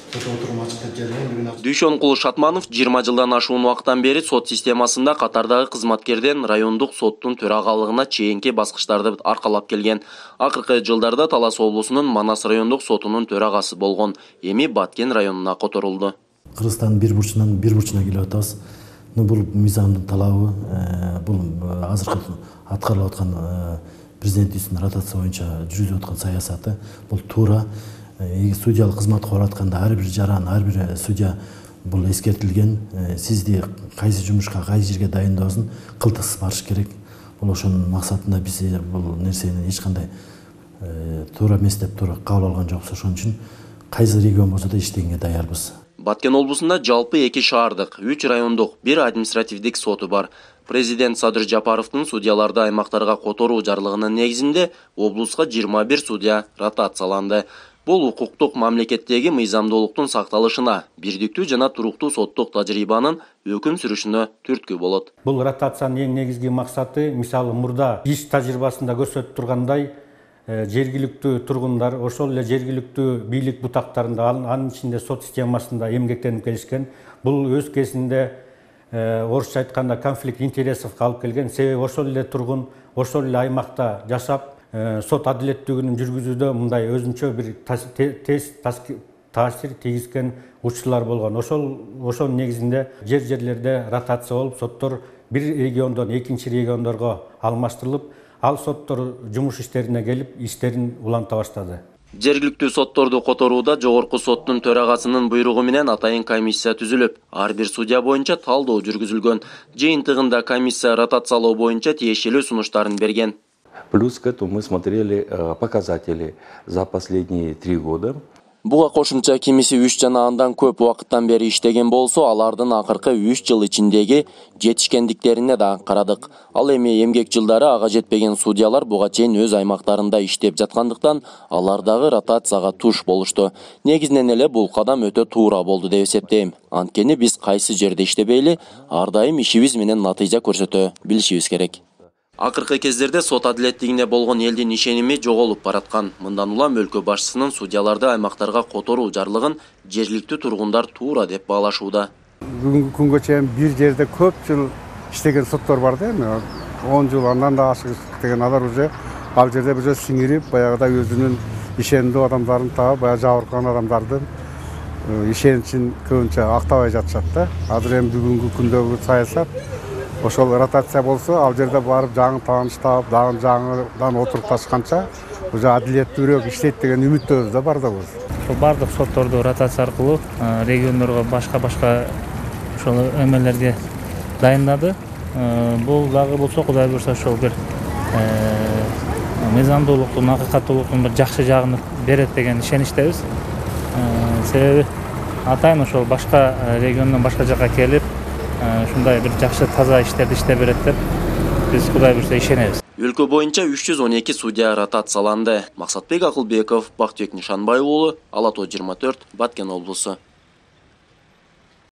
Дүйшөнкул Шатманов 20 жылдан ашуун убакыттан бери сот системасында катардагы кызматкерден райондук соттун төрагалыгына чейинки баскычтарды аркалап келген. Акыркы жылдарда Талас облусунун Манас райондук сотунун төрагасы болгон. Эми Баткен районуна которулду. Кыргызстандын бир бурчуна келип атабыз. Бул мыйзамдын талабы, бул азыркы аткарылып аткан президенттин ротация боюнча жүргүзүп аткан саясаты. Бул туура. Судьялык кызматка барып атканда ар бир жаран, ар бир судья бул эскертилген. Сизди кайсы жумушка, кайсы жерге дайындоосун кылтыксыз барыш керек. Бул ошонун максатында биз бул нерсени эч кандай туура эмес деп кабыл алган жокпуз. Ошон үчүн кайсы регион болсо да иштегенге даярбыз. Баткен облусунда жалпы 2 шаардык, 3 райондук, 1 административдик соту бар. Президент Садыр Жапаровдун судьяларды аймактарга которуу жарлыгынын негизинде облуска 21 судья ротацияланды. Бул укуктук мамлекеттеги мыйзамдуулуктун сакталышына, бирдиктүү жана туруктуу соттук тажрыйбанын өкүм сүрүшүнө түрткү болот. Бул ротациянын эң негизги максаты, мисалы мурда иш тажрыйбасында көрсөтүп тургандай, жергиликтүү тургундар, ошол эле жергиликтүү бийлик бутактарында, анын ичинде сот системасында эмгектенип келишкен. Бул өз кезинде орусча айтканда конфликт интересов алып келген. Себеби ошол эле тургун, ошол эле аймакта жашап, сот адилеттүүлүгүн жүргүзүүдө мындай өзүнчө бир таасир тийгизген учурлар болгон. Ошол негизинде жерлерде ротация болуп, соттор бир региондон экинчи региондорго алмаштырылып, ал соттор жумуш иштерине келип, иштерин уланта баштады. Жергиликтүү сотторду которууда жогорку соттун төрагасынын буйругу менен атайын комиссия түзүлүп, ар бир судья боюнча талдоо жүргүзүлгөн. Жыйынтыгында комиссия ротациялоо боюнча тиешелүү сунуштарын берген. Плюс к этому мы смотрели показатели за последние 3 года. Буга кошумча кимиси 3 жана андан көп убакыттан бери иштеген болсо, алардын акыркы 3 жыл ичиндеги жетишкендиктерине да карадык. Ал эми эмгек жылдары ага жетпеген судьялар буга чейин өз аймактарында иштеп жаткандыктан, алардагы ротацияга туш болушту. Негизинен эле бул кадам өтө туура болду деп эсептейм. Анткени биз кайсы жерде иштебейли, ар дайым ишибиз менен натыйжа көрсөтө билишибиз керек. Акыркы кездерде сот адилеттигине болгон элдин ишеними жоголуп бараткан. Мындан улам өлкө башчысынын судьяларды аймактарга которуу жарлыгын жергиликтүү тургундар туура деп баалашууда. Бүгүнкү күнгө чейин бир жерде көп жыл иштеген соттор бар да, 10 жыл андан да ашык иштеген алар уже ал жерде уже сиңирип, баягыдай өзүнүн ишендүү адамдарын таап, баягы жабыркаган адамдардын ишеничин көбүнчө актабай жатышат да. Азыр эми бүгүнкү күндөгү саясат ошол ротация болсо, ал жерде барып жаңы тааныш таап, дагы жаңыдан отурукташканча уже адилеттүүрөөк иштейт деген үмүттөбүз да бар да биз. Бардык сотторду ротация аркылуу региондорго башка ошол эмелерге дайындады. Бул дагы болсо Кудай буйрса ошол бир мыйзамдуулуктун, акыйкаттуулуктун бир жакшы жагын берет деген ишеничтебиз. Себеби атайын ошол башка региондон башка жакка келип, ушундай бир жакшы таза иштерди иштеп берет деп биз Кудай буйрса ишенебиз. Өлкө боюнча 312 судья ротацияланды. Максатбек Акылбеков, Бактыбек Нишанбай уулу, Ала Тоо 24, Баткен облусу.